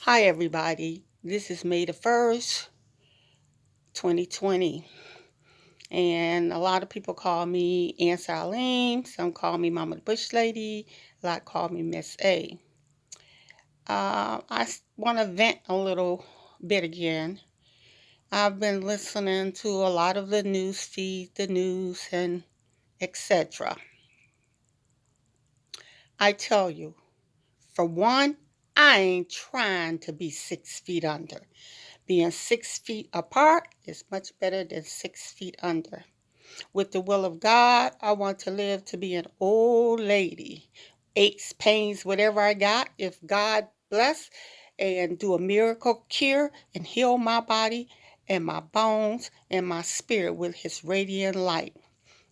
Hi, everybody. This is May the 1st, 2020. And a lot of people call me Aunt Charlene. Some call me Mama the Bush Lady. A lot call me Miss A. I want to vent a little bit again. I've been listening to a lot of the news feed, the news, and etc. I tell you, for one, I ain't trying to be 6 feet under. Being 6 feet apart is much better than 6 feet under. With the will of God, I want to live to be an old lady. Aches, pains, whatever I got, if God bless and do a miracle cure and heal my body and my bones and my spirit with his radiant light.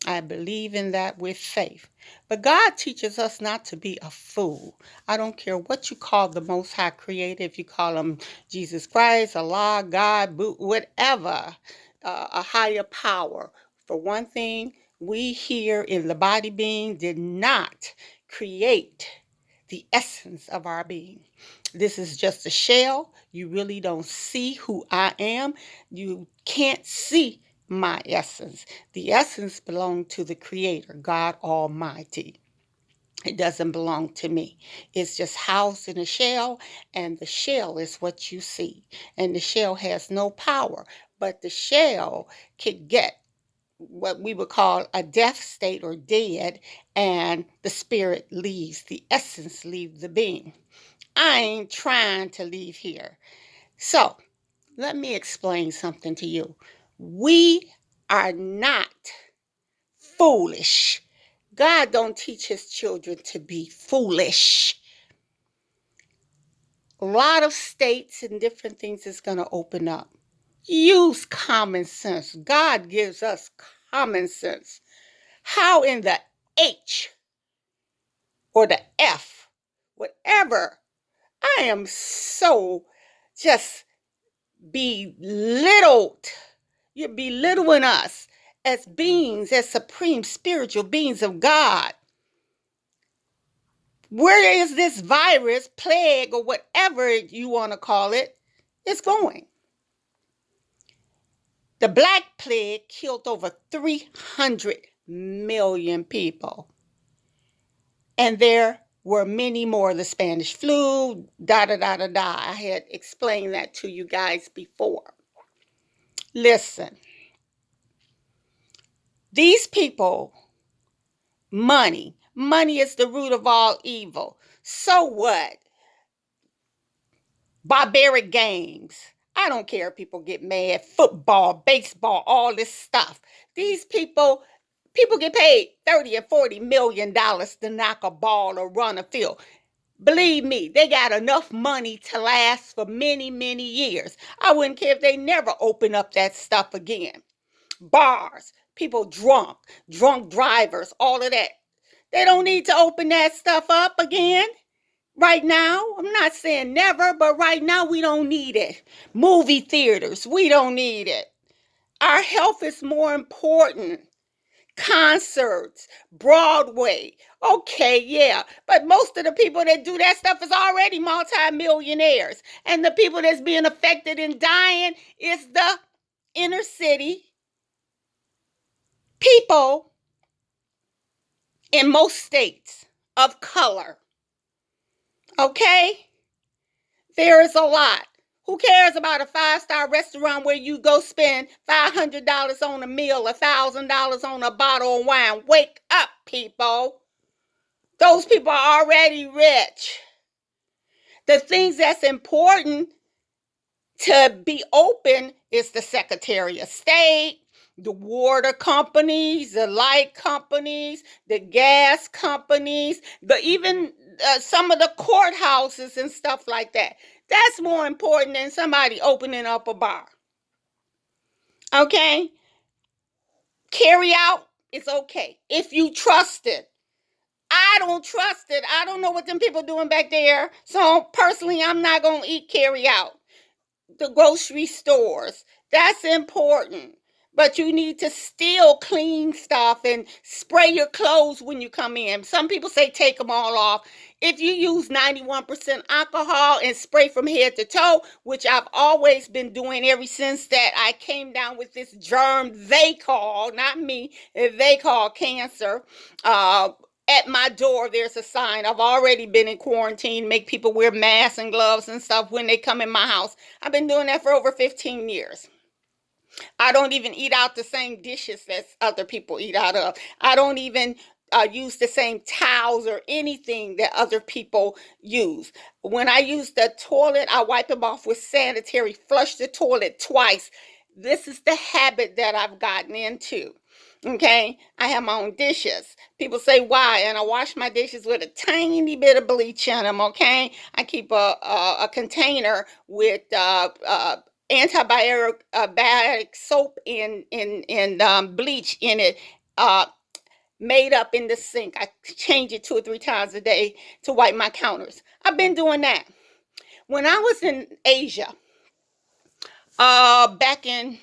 I believe in that with faith. But God teaches us not to be a fool. I don't care what you call the Most High Creator, if you call him Jesus Christ, Allah, God, whatever, a higher power. For one thing, we here in the body being did not create the essence of our being. This is just a shell. You really don't see who I am. You can't see my essence. The essence belongs to the Creator, God Almighty. It doesn't belong to me. It's just housed in a shell, and the shell is what you see. And the shell has no power, but the shell can get what we would call a death state or dead, and the spirit leaves, the essence leaves the being. I ain't trying to leave here. So, let me explain something to you. We are not foolish. God don't teach his children to be foolish. A lot of states and different things is going to open up. Use common sense. God gives us common sense. How in the H or the F, whatever, I am so just belittled. You're belittling us as beings, as supreme spiritual beings of God. Where is this virus, plague, or whatever you want to call it, it's going? The Black Plague killed over 300 million people. And there were many more. The Spanish flu, da da da da da. I had explained that to you guys before. Listen, these people, money is the root of all evil. So what? Barbaric games. I don't care if people get mad. Football, baseball, all this stuff. These people get paid 30 and 40 million dollars to knock a ball or run a field. Believe me, they got enough money to last for many, many years. I wouldn't care if they never open up that stuff again. Bars, people drunk drivers, all of that. They don't need to open that stuff up again. Right now, I'm not saying never, but right now we don't need it. Movie theaters, we don't need it. Our health is more important. Concerts, Broadway. Okay, yeah. But most of the people that do that stuff is already multimillionaires. And the people that's being affected and dying is the inner city people in most states of color. Okay? There is a lot. Who cares about a five-star restaurant where you go spend $500 on a meal, $1,000 on a bottle of wine? Wake up, people. Those people are already rich. The things that's important to be open is the Secretary of State, the water companies, the light companies, the gas companies, even some of the courthouses and stuff like that. That's more important than somebody opening up a bar. Okay? Carry out is okay if you trust it. I don't trust it. I don't know what them people doing back there. So personally, I'm not going to eat carry out. The grocery stores, that's important. but you need to still clean stuff and spray your clothes when you come in. Some people say take them all off. If you use 91% alcohol and spray from head to toe, which I've always been doing ever since that I came down with this germ they call, not me, they call cancer. At my door, there's a sign. I've already been in quarantine, make people wear masks and gloves and stuff when they come in my house. I've been doing that for over 15 years. I don't even eat out the same dishes that other people eat out of. I don't even use the same towels or anything that other people use. When I use the toilet, I wipe them off with sanitary, flush the toilet twice. This is the habit that I've gotten into. Okay, I have my own dishes. People say why, and I wash my dishes with a tiny bit of bleach in them. Okay, I keep a container with antibiotic soap and bleach in it, uh, made up in the sink. I change it 2 or 3 times a day to wipe my counters. I've been doing that. When I was in Asia, back in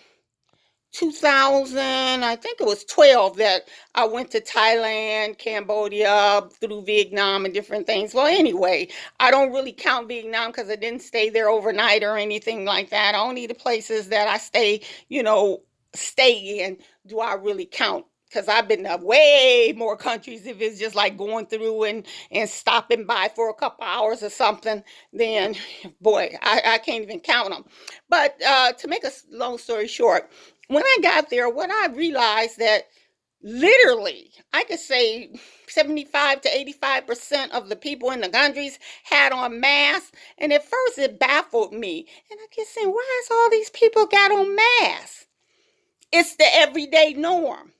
2000, I think it was 12, that I went to Thailand, Cambodia, through Vietnam and different things. Well, anyway, I don't really count Vietnam because I didn't stay there overnight or anything like that. Only the places that I stay in do I really count, because I've been to way more countries. If it's just like going through and stopping by for a couple hours or something, then boy, I can't even count them. But to make a long story short, when I got there, what I realized that literally, I could say 75 to 85% of the people in the countries had on masks. And at first it baffled me. And I kept saying, why is all these people got on masks? It's the everyday norm.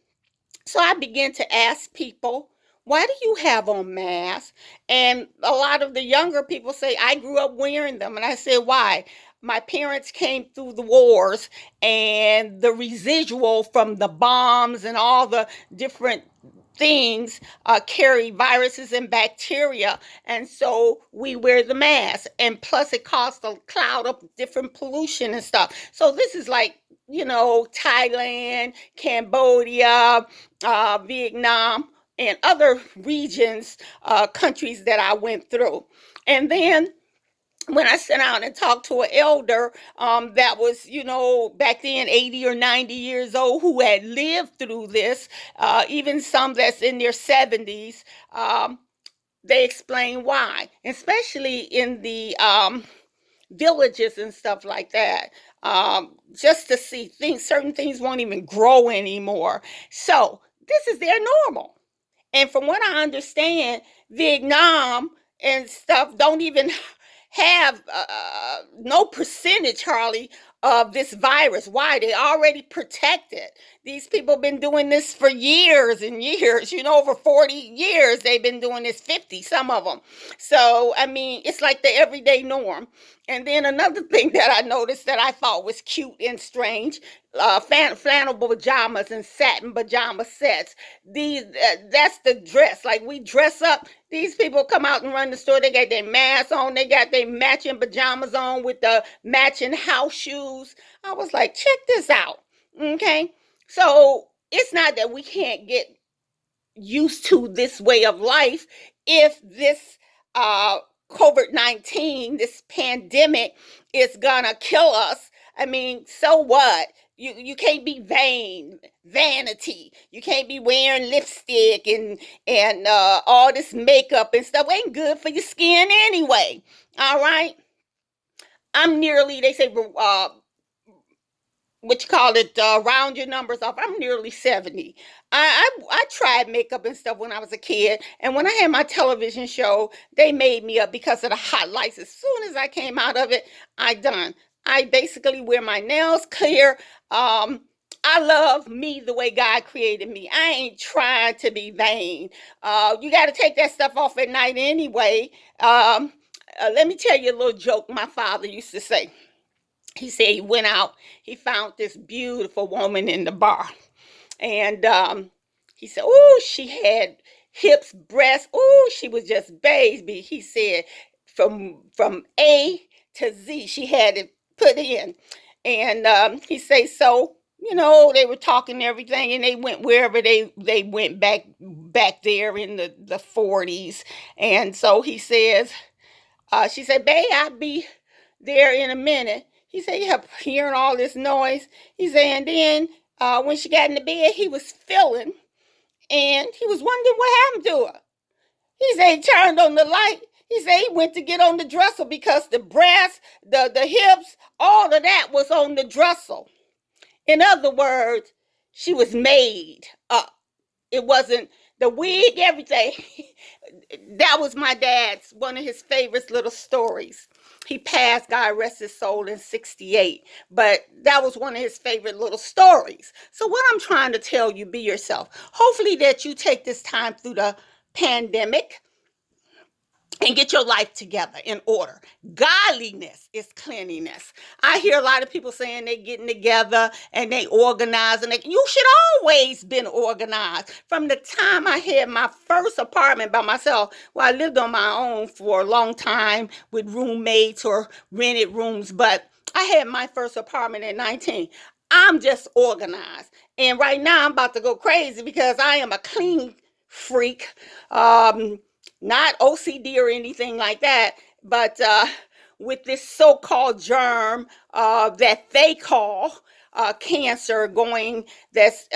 So I began to ask people, why do you have on masks? And a lot of the younger people say, I grew up wearing them. And I said, why? My parents came through the wars, and the residual from the bombs and all the different things carry viruses and bacteria, and so we wear the mask, and plus it caused a cloud of different pollution and stuff. So this is like, Thailand, Cambodia, Vietnam, and other regions, countries that I went through. And then when I sat down and talked to an elder, that was, back then 80 or 90 years old, who had lived through this, even some that's in their 70s, they explain why, especially in the villages and stuff like that. Just to see certain things won't even grow anymore. So this is their normal. And from what I understand, Vietnam and stuff don't even have no percentage hardly of this virus. Why? They already protected. These people have been doing this for years and years, over 40 years. They've been doing this, 50, some of them. So, I mean, it's like the everyday norm. And then another thing that I noticed that I thought was cute and strange, flannel pajamas and satin pajama sets. That's the dress. Like, we dress up. These people come out and run the store. They got their masks on. They got their matching pajamas on with the matching house shoes. I was like, check this out. Okay. So it's not that we can't get used to this way of life if this COVID-19, this pandemic, is gonna kill us. I mean, so what? You can't be vanity. You can't be wearing lipstick and all this makeup and stuff. Ain't good for your skin anyway. All right. They say, what you call it, round your numbers off. I'm nearly 70. I tried makeup and stuff when I was a kid, and when I had my television show, they made me up because of the hot lights. As soon as I came out of it, I basically wear my nails clear. I love me the way God created me. I ain't trying to be vain. You got to take that stuff off at night anyway. Let me tell you a little joke my father used to say. He said he went out, he found this beautiful woman in the bar. And he said, oh, she had hips, breasts. Oh, she was just baby. He said from A to Z, she had it put in. And he said, so, they were talking everything, and they went wherever they went back there in the 40s. And so he says, she said, "Babe, I'll be there in a minute." He said, "Yeah, hearing all this noise." He said, and then when she got in the bed, he was feeling, and he was wondering what happened to her. He said he turned on the light. He said he went to get on the dresser because the breast, the hips, all of that was on the dresser. In other words, she was made up. It wasn't the wig, everything. That was my dad's, one of his favorite little stories. He passed, God rest his soul, in 68. But that was one of his favorite little stories. So what I'm trying to tell you, be yourself. Hopefully that you take this time through the pandemic and get your life together in order. Godliness is cleanliness. I hear a lot of people saying they getting together and they organize, and you should always been organized. From the time I had my first apartment by myself, well, I lived on my own for a long time with roommates or rented rooms, but I had my first apartment at 19. I'm just organized. And right now I'm about to go crazy because I am a clean freak. Not OCD or anything like that, but with this so-called germ that they call cancer going, that's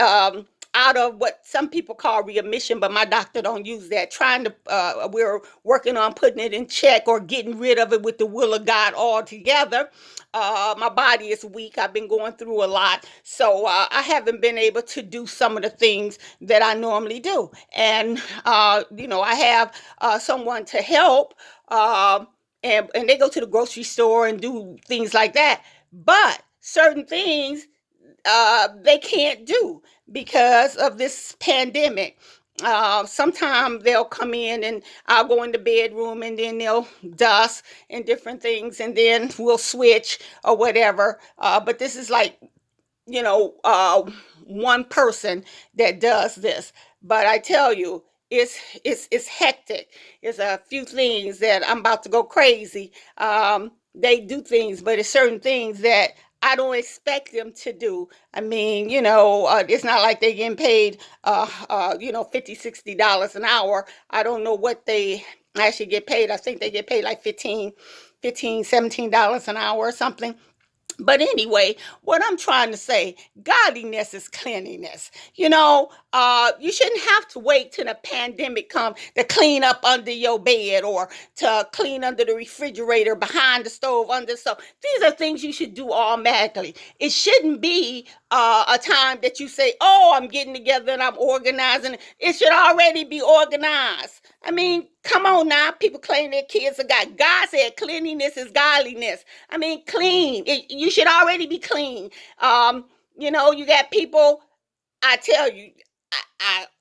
out of what some people call remission, but my doctor don't use that. We're working on putting it in check or getting rid of it with the will of God altogether. My body is weak. I've been going through a lot, so I haven't been able to do some of the things that I normally do. And I have someone to help, and they go to the grocery store and do things like that. But certain things they can't do because of this pandemic. Sometimes they'll come in and I'll go in the bedroom, and then they'll dust and different things, and then we'll switch or whatever. But this is like, one person that does this. But I tell you, it's hectic. It's a few things that I'm about to go crazy. They do things, but it's certain things that I don't expect them to do. I mean, it's not like they're getting paid, $50, $60 an hour. I don't know what they actually get paid. I think they get paid like 15, $17 an hour or something. But anyway, what I'm trying to say, godliness is cleanliness. You shouldn't have to wait till the pandemic comes to clean up under your bed or to clean under the refrigerator, behind the stove, under the stove. These are things you should do automatically. It shouldn't be a time that you say, "Oh, I'm getting together and I'm organizing." It should already be organized. I mean, come on now. People claim their kids are God. God said cleanliness is godliness. I mean, clean. You should already be clean. You got people, I tell you,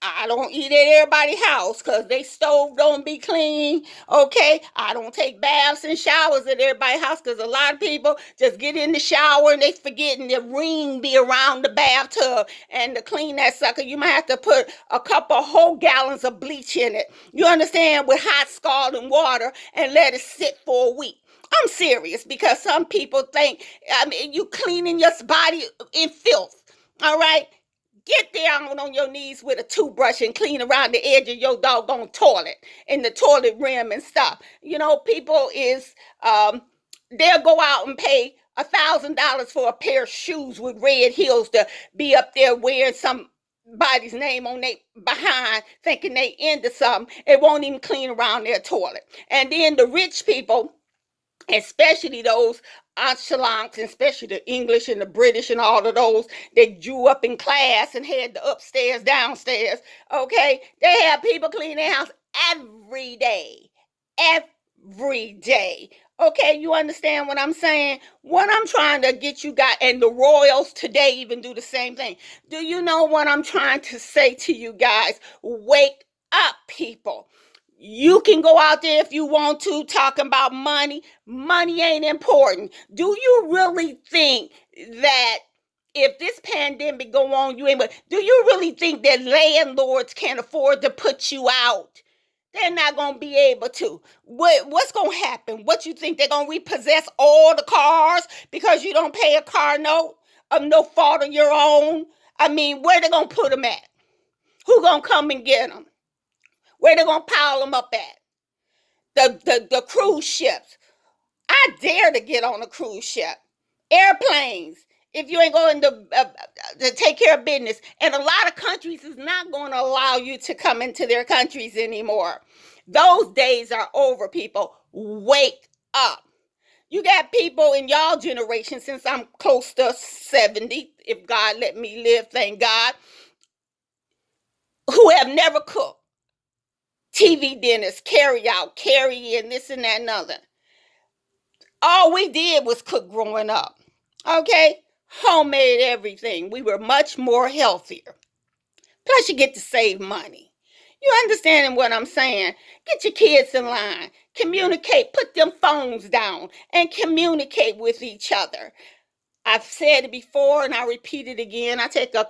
I don't eat at everybody's house because they stove don't be clean. Okay, I don't take baths and showers at everybody's house because a lot of people just get in the shower and they forgetting the ring be around the bathtub, and to clean that sucker you might have to put a couple whole gallons of bleach in it. You understand, with hot scalding water, and let it sit for a week. I'm serious, because some people think, you cleaning your body in filth. All right, get down on your knees with a toothbrush and clean around the edge of your doggone toilet and the toilet rim and stuff. People is they'll go out and pay $1,000 for a pair of shoes with red heels to be up there wearing somebody's name on their behind, thinking they into something. It won't even clean around their toilet. And then the rich people, especially those echelons, especially the English and the British and all of those that grew up in class and had the upstairs, downstairs, okay? They have people clean their house every day. Every day. Okay, you understand what I'm saying? What I'm trying to get you guys, and the royals today even do the same thing. Do you know what I'm trying to say to you guys? Wake up, people. You can go out there if you want to, talking about money. Money ain't important. Do you really think that if this pandemic go on, do you really think that landlords can't afford to put you out? They're not going to be able to. What's going to happen? What you think, they're going to repossess all the cars because you don't pay a car note? of no fault of your own. I mean, where they gonna put them at? Who gonna come and get them? Where they gonna pile them up at? The cruise ships. I dare to get on a cruise ship. Airplanes. If you ain't going to take care of business. And a lot of countries is not going to allow you to come into their countries anymore. Those days are over, people. Wake up. You got people in y'all generation, since I'm close to 70, if God let me live, thank God, who have never cooked. TV dinners, carry out, carry in, this and that and other. All we did was cook growing up. Okay? Homemade everything. We were much more healthier. Plus, you get to save money. You understanding what I'm saying? Get your kids in line. Communicate. Put them phones down and communicate with each other. I've said it before and I repeat it again. I take a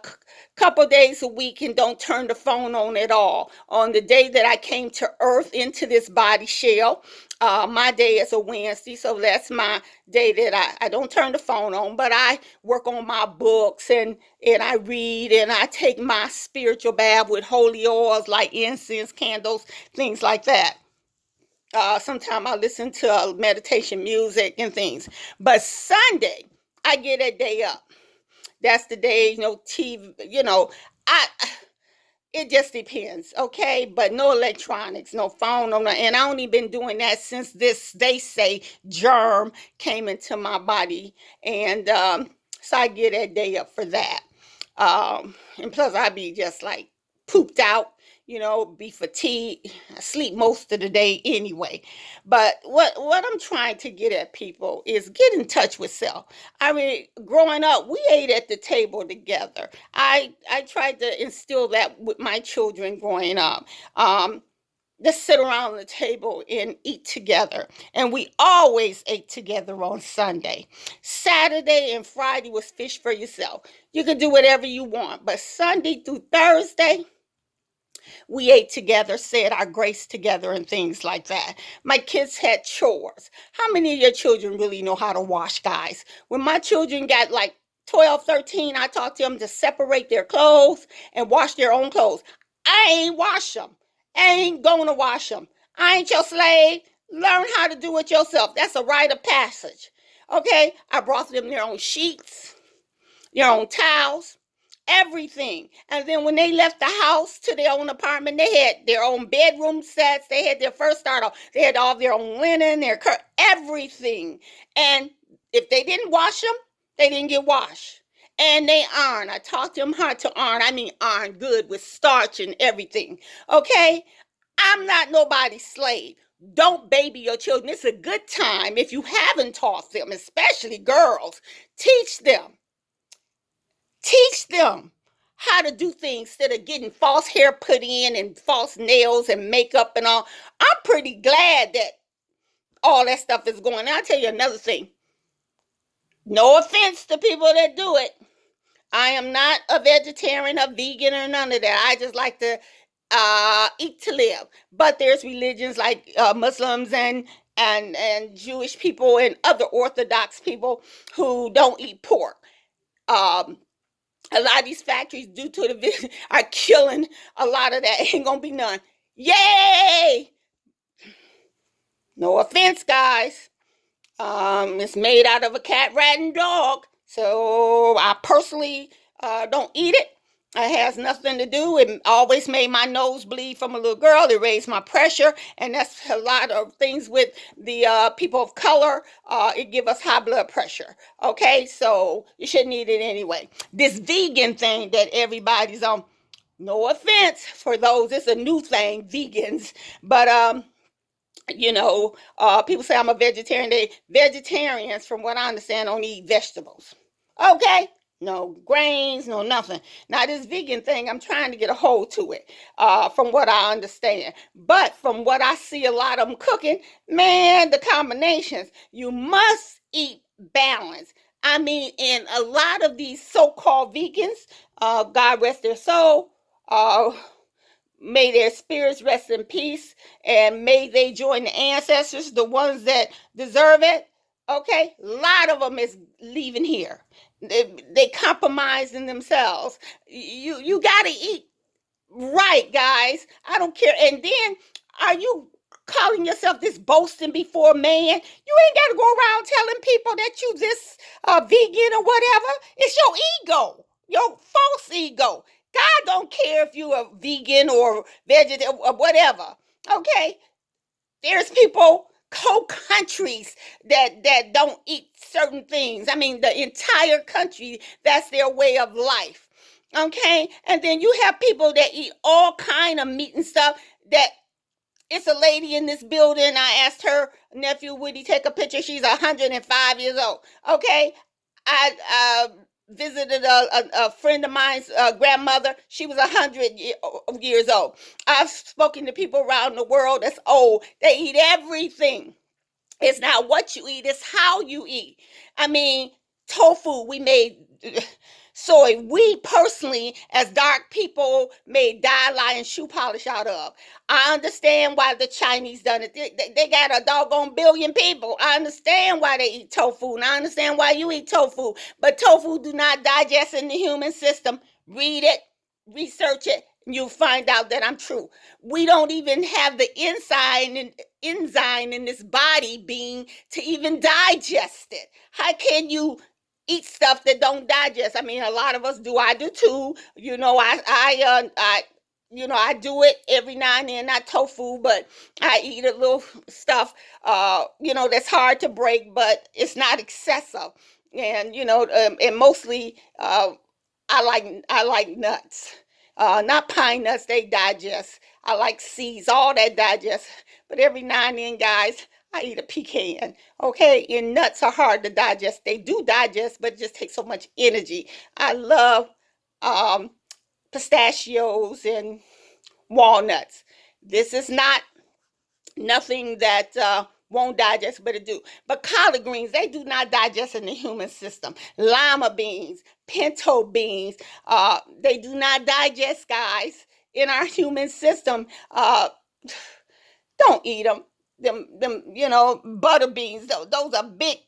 couple days a week and don't turn the phone on at all. On the day that I came to earth into this body shell, my day is a Wednesday, so that's my day that I don't turn the phone on, but I work on my books and I read and I take my spiritual bath with holy oils like incense, candles, things like that. Sometimes I listen to meditation music and things. But Sunday, I get a day up. That's the day, TV, I it just depends, okay? But no electronics, no phone, no, and I only been doing that since this, they say, germ came into my body. And so I get a day up for that. And plus I be just like pooped out, be fatigued. I sleep most of the day anyway. But what I'm trying to get at, people, is get in touch with self. I mean, growing up, we ate at the table together. I tried to instill that with my children growing up. Just sit around the table and eat together. And we always ate together on Sunday. Saturday and Friday was fish for yourself. You can do whatever you want. But Sunday through Thursday, we ate together, said our grace together, and things like that. My kids had chores. How many of your children really know how to wash, guys? When my children got like 12, 13, I taught them to separate their clothes and wash their own clothes. I ain't wash them. I ain't going to wash them. I ain't your slave. Learn how to do it yourself. That's a rite of passage. Okay? I brought them their own sheets, their own towels, everything. And then when they left the house to their own apartment, they had their own bedroom sets. They had their first start off. They had all their own linen, everything. And if they didn't wash them, they didn't get washed. And they iron. I taught them how to iron. I mean, iron good with starch and everything. Okay? I'm not nobody's slave. Don't baby your children. It's a good time if you haven't taught them, especially girls. Teach them. Teach them how to do things instead of getting false hair put in and false nails and makeup and all. I'm pretty glad that all that stuff is going on. I'll tell you another thing. No offense to people that do it. I am not a vegetarian, a vegan, or none of that. I just like to eat to live. But there's religions like Muslims and Jewish people and other Orthodox people who don't eat pork. A lot of these factories, due to the are killing a lot of that. Ain't gonna be none. Yay! No offense, guys. It's made out of a cat, rat, and dog. So I personally don't eat it. It has nothing to do. It always made my nose bleed from a little girl. It raised my pressure, and that's a lot of things with the people of color. It give us high blood pressure. Okay, so you shouldn't eat it anyway. This vegan thing that everybody's on. No offense for those. It's a new thing, vegans, but people say I'm a vegetarian. Vegetarians, from what I understand, don't eat vegetables. Okay? No grains, no nothing. Now, this vegan thing, I'm trying to get a hold to it, from what I understand. But from what I see a lot of them cooking, man, the combinations, you must eat balance. I mean, in a lot of these so-called vegans, God rest their soul, may their spirits rest in peace, and may they join the ancestors, the ones that deserve it. Okay, a lot of them is leaving here. They compromising themselves. You gotta eat right, guys. I don't care. And then, are you calling yourself this boasting before man? You ain't got to go around telling people that you this vegan or whatever. It's your ego, your false ego. God don't care if you are vegan or vegetarian or whatever. Okay, there's people, whole countries that don't eat certain things. I mean, the entire country, that's their way of life. Okay, and then you have people that eat all kind of meat and stuff. That it's a lady in this building. I asked her nephew, would he take a picture? She's 105 years old. Okay, I visited a friend of mine's grandmother. She was 100 years old. I've spoken to people around the world that's old. They eat everything. It's not what you eat, it's how you eat. I mean, tofu, we made soy. We personally, as dark people, made dye, lye, and shoe polish out of. I understand why the Chinese done it. They got a doggone billion people. I understand why they eat tofu, and I understand why you eat tofu. But tofu do not digest in the human system. Read it, research it, and you'll find out that I'm true. We don't even have the enzyme in this body being to even digest it. How can you eat stuff that don't digest? I mean, a lot of us do. I do too. I do it every now and then. Not tofu, but I eat a little stuff. That's hard to break, but it's not excessive. And and mostly, I like nuts. Not pine nuts, they digest. I like seeds, all that digest. But every now and then, guys, I eat a pecan. Okay, and nuts are hard to digest. They do digest, but it just takes so much energy. I love um, pistachios and walnuts. This is not nothing that won't digest, but it do. But collard greens, they do not digest in the human system. Lima beans, pinto beans, they do not digest, guys, in our human system. Don't eat them. Them, butter beans. Those are big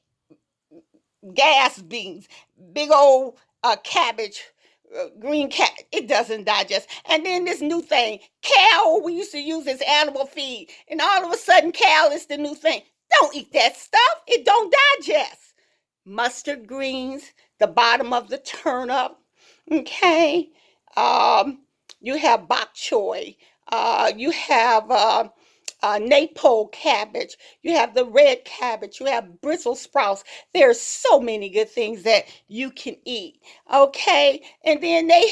gas beans, big old cabbage, green cat. It doesn't digest. And then this new thing, kale. We used to use as animal feed, and all of a sudden, kale is the new thing. Don't eat that stuff. It don't digest. Mustard greens, the bottom of the turnip. Okay. Um, you have bok choy. You have Napo cabbage. You have the red cabbage. You have Brussels sprouts. There's so many good things that you can eat. Okay, and then they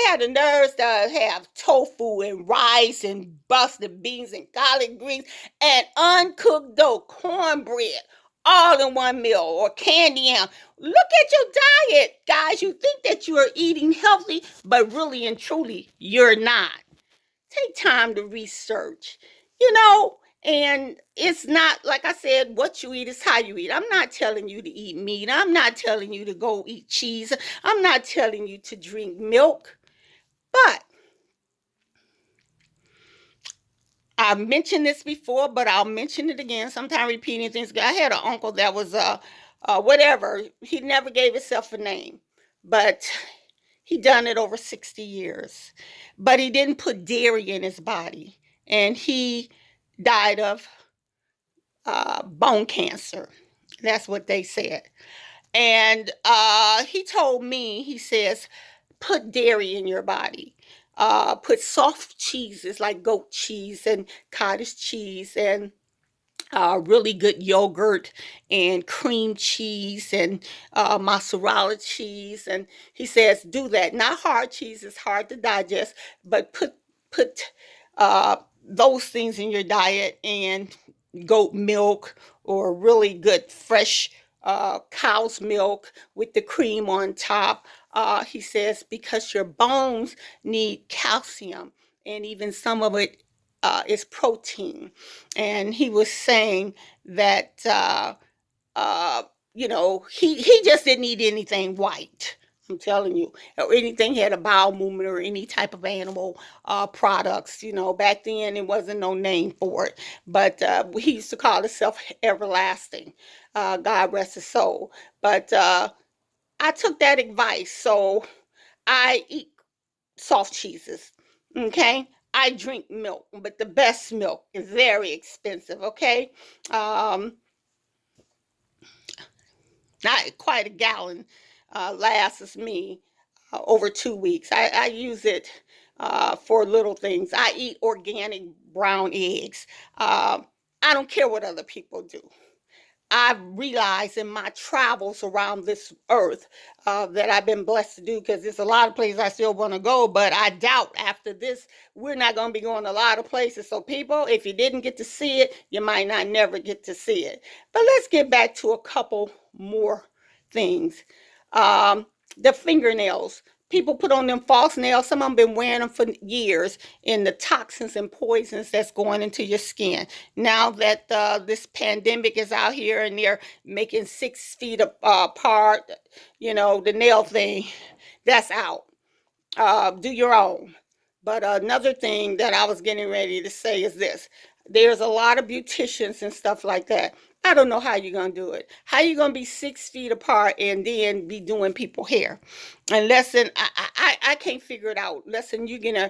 have the nerves to have tofu and rice and busted beans and collard greens and uncooked dough, cornbread. All in one meal or candy yam. Look at your diet, guys. You think that you are eating healthy, but really and truly, you're not. Take time to research, you know, and it's not, like I said, what you eat is how you eat. I'm not telling you to eat meat. I'm not telling you to go eat cheese. I'm not telling you to drink milk. But I've mentioned this before, but I'll mention it again. Sometimes repeating things. I had an uncle that was whatever. He never gave himself a name, but he done it over 60 years. But he didn't put dairy in his body, and he died of bone cancer. That's what they said. And he told me, he says, put dairy in your body. Put soft cheeses like goat cheese and cottage cheese and really good yogurt and cream cheese and mozzarella cheese. And he says, do that. Not hard cheese, it's hard to digest, but put those things in your diet, and goat milk or really good fresh cow's milk with the cream on top. He says, because your bones need calcium, and even some of it is protein. And he was saying that he just didn't eat anything white. I'm telling you, or anything had a bowel movement or any type of animal products. Back then it wasn't no name for it, but he used to call himself Everlasting. God rest his soul. But I took that advice, so I eat soft cheeses. Okay. I drink milk, but the best milk is very expensive. Okay. Um, Not quite a gallon lasts me over 2 weeks. I use it for little things. I eat organic brown eggs. I don't care what other people do. I've realized in my travels around this earth that I've been blessed to do, because there's a lot of places I still want to go, but I doubt after this we're not going to be going a lot of places. So, people, if you didn't get to see it, you might not never get to see it. But let's get back to a couple more things. Um, the fingernails. People put on them false nails. Some of them been wearing them for years, and the toxins and poisons that's going into your skin. Now that this pandemic is out here and they're making 6 feet apart, the nail thing, that's out. Do your own. But another thing that I was getting ready to say is this: there's a lot of beauticians and stuff like that. I don't know how you're gonna do it. How you gonna be 6 feet apart and then be doing people hair? Unless I can't figure it out. Listen, you're gonna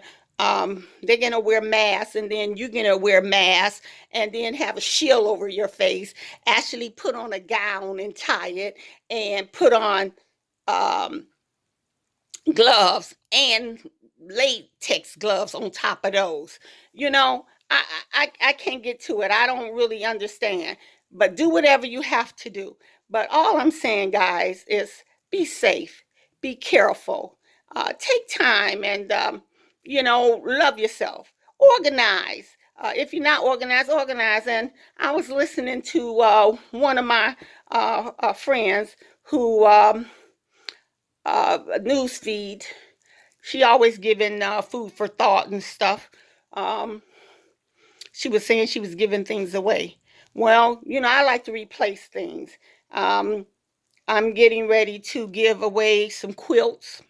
they're gonna wear masks, and then you're gonna wear masks, and then have a shield over your face. Actually, put on a gown and tie it, and put on um gloves and latex gloves on top of those. I can't get to it. I don't really understand. But do whatever you have to do. But all I'm saying, guys, is be safe, be careful, take time, and love yourself. Organize. If you're not organized, organize. And I was listening to one of my friends who news feed. She always giving food for thought and stuff. Um, she was saying she was giving things away. Well, I like to replace things. Um, I'm getting ready to give away some quilts.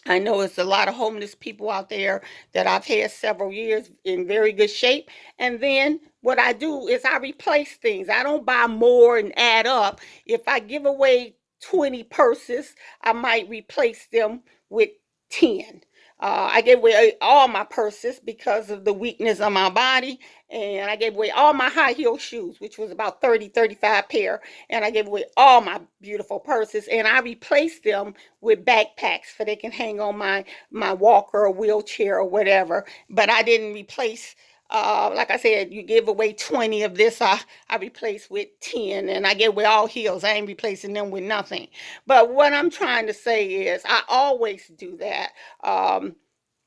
I know it's a lot of homeless people out there that I've had several years in very good shape. And then what I do is I replace things. I don't buy more and add up. If I give away 20 purses, I might replace them with 10. I gave away all my purses because of the weakness of my body. And I gave away all my high heel shoes, which was about 30, 35 pair. And I gave away all my beautiful purses. And I replaced them with backpacks so they can hang on my walker or wheelchair or whatever. But I didn't replace, like I said, you give away 20 of this, I replace with 10, and I give away all heels. I ain't replacing them with nothing. But what I'm trying to say is I always do that.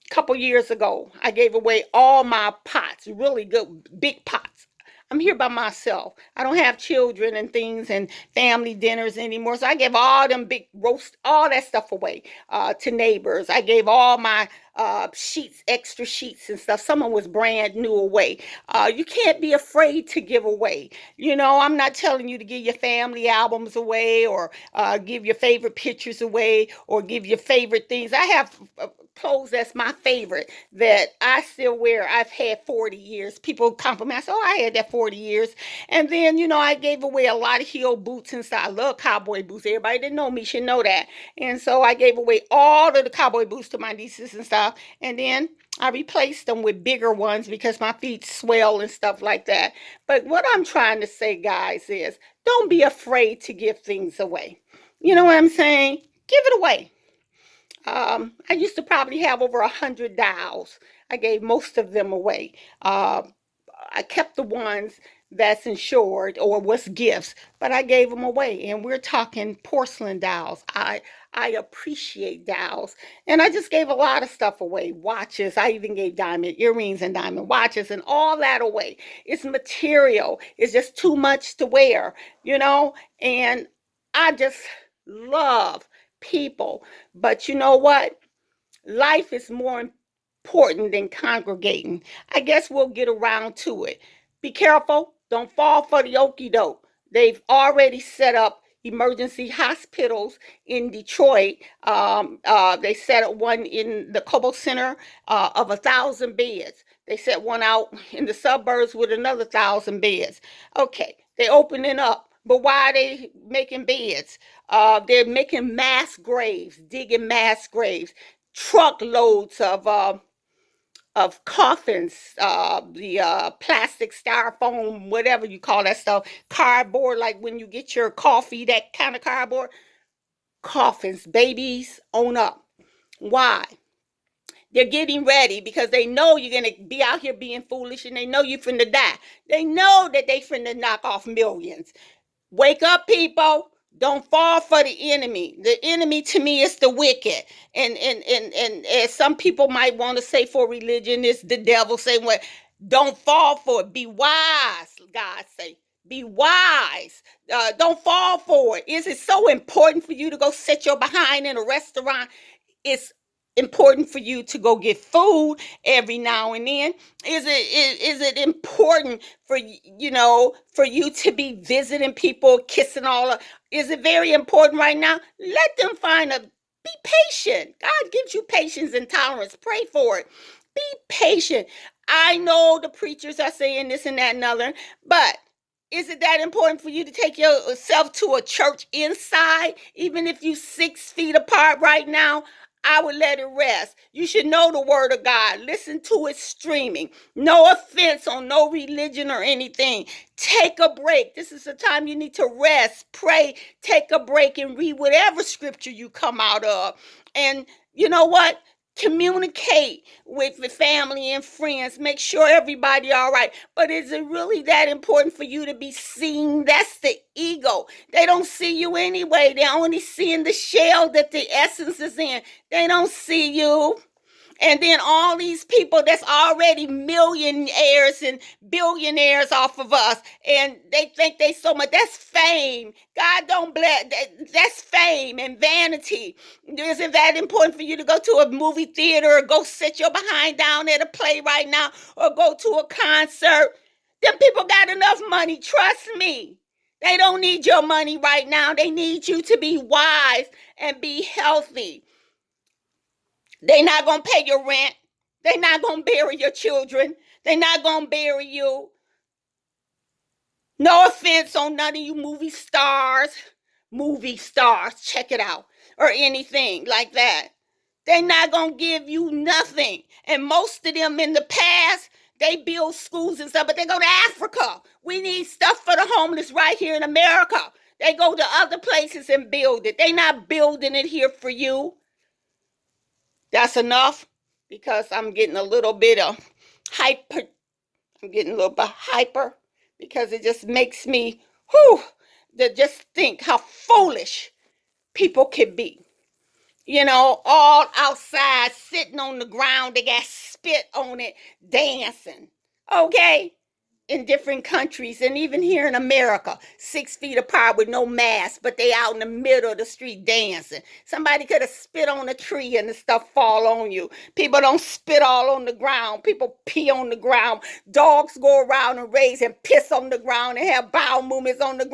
Couple years ago, I gave away all my pots, really good big pots. I'm here by myself. I don't have children and things and family dinners anymore. So I gave all them big roast, all that stuff away to neighbors. I gave all my sheets, extra sheets and stuff. Someone was brand new away. You can't be afraid to give away. I'm not telling you to give your family albums away, or give your favorite pictures away, or give your favorite things. I have clothes that's my favorite that I still wear. I've had 40 years. People compliment. I say, oh, I had that 40 years. And then, I gave away a lot of heel boots and stuff. I love cowboy boots. Everybody that know me should know that. And so I gave away all of the cowboy boots to my nieces and stuff. And then I replaced them with bigger ones because my feet swell and stuff like that. But what I'm trying to say, guys, is don't be afraid to give things away. You know what I'm saying? Give it away. I used to probably have over 100 dolls. I gave most of them away. I kept the ones that's insured or was gifts, but I gave them away. And we're talking porcelain dolls. I appreciate dolls, and I just gave a lot of stuff away. Watches. I even gave diamond earrings and diamond watches and all that away. It's material. It's just too much to wear, And I just love people. But you know what? Life is more important than congregating. I guess we'll get around to it. Be careful. Don't fall for the okey doke. They've already set up emergency hospitals in Detroit. They set one in the Cobo Center of 1,000 beds. They set one out in the suburbs with another 1,000 beds. Okay, they opening up. But why are they making beds? They're making mass graves, digging mass graves, truckloads of coffins, the plastic styrofoam, whatever you call that stuff, cardboard, like when you get your coffee, that kind of cardboard. Coffins, babies, own up. Why? They're getting ready because they know you're going to be out here being foolish, and they know you're finna die. They know that they finna knock off millions. Wake up, people. Don't fall for the enemy. The enemy to me is the wicked. And as some people might want to say for religion, it's the devil saying what? Don't fall for it. Be wise, God say. Be wise. Don't fall for it. Is it so important for you to go sit your behind in a restaurant? It's important for you to go get food every now and then. Is it important for for you to be visiting people, kissing all of? Is it very important right now? Let them find a. Be patient. God gives you patience and tolerance. Pray for it. Be patient. I know the preachers are saying this and that and other, but is it that important for you to take yourself to a church inside, even if you 6 feet apart right now? I would let it rest. You should know the word of God. Listen to it streaming. No offense on no religion or anything. Take a break. This is the time you need to rest, pray, take a break, and read whatever scripture you come out of. And you know what? Communicate with the family and friends. Make sure everybody all right. But is it really that important for you to be seen? That's the ego. They don't see you anyway. They're only seeing the shell that the essence is in. They don't see you. And then all these people that's already millionaires and billionaires off of us, and they think they so much. That's fame. God don't bless. That's fame and vanity. Isn't that important for you to go to a movie theater or go sit your behind down at a play right now or go to a concert? Them people got enough money. Trust me. They don't need your money right now. They need you to be wise and be healthy. They not going to pay your rent. They not going to bury your children. They not going to bury you. No offense on none of you movie stars, check it out, or anything like that. They not going to give you nothing. And most of them in the past, they build schools and stuff, but they go to Africa. We need stuff for the homeless right here in America. They go to other places and build it. They not building it here for you. That's enough, because I'm getting a little bit of hyper. I'm getting a little bit hyper because it just makes me, to just think how foolish people can be. All outside, sitting on the ground, they got spit on it, dancing. Okay? In different countries, and even here in America, 6 feet apart with no mask, but they out in the middle of the street dancing. Somebody could have spit on a tree and the stuff fall on you. People don't spit all on the ground. People pee on the ground. Dogs go around and raise and piss on the ground and have bowel movements on the ground.